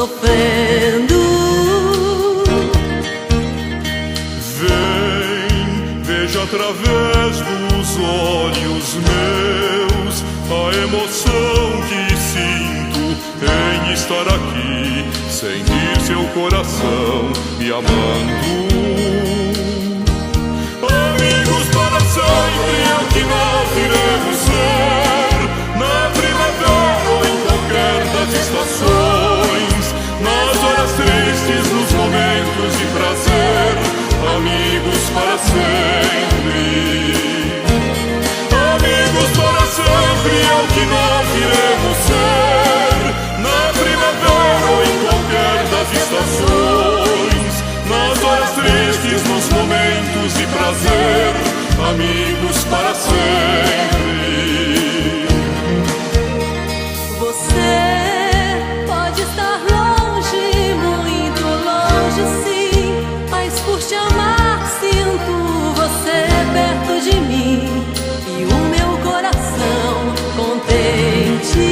sofrendo. Vem, veja através dos olhos meus a emoção que sinto em estar aqui, sentir seu coração me amando. Amigos para sempre é o que nós iremos ser, na primavera ou em qualquer das estações, nas horas tristes, nos momentos de prazer, amigos para sempre. Amigos para sempre é o que nós iremos ser, na primavera ou em qualquer das estações, nas horas tristes, nos momentos de prazer, amigos para sempre. Você pode estar longe, muito longe sim, mas por te amar sinto você perto de mim e o meu coração contente.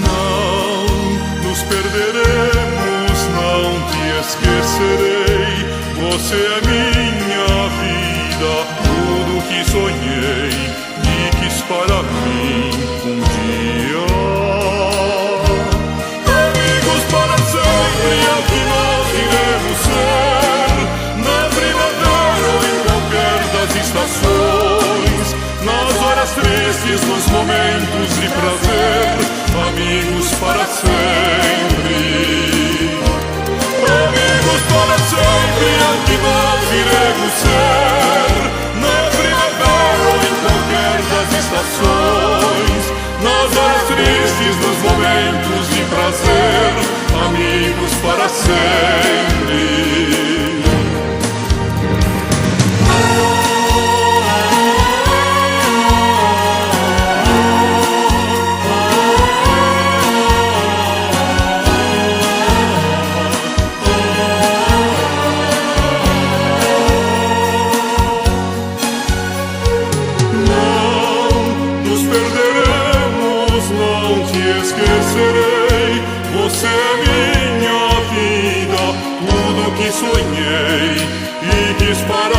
Não nos perderemos, não te esquecerei. Você é minha vida, tudo que sonhei e quis para mim um dia. Amigos para sempre é o que nós iremos ser, na primavera ou em qualquer das estações, nas horas tristes, nos momentos de prazer, amigos para sempre. Amigos para sempre é o que nós iremos ser, na primavera ou em qualquer das estações, nas horas tristes, nos momentos de prazer, amigos para sempre. Esquecerei, você é minha vida, tudo que sonhei e quis para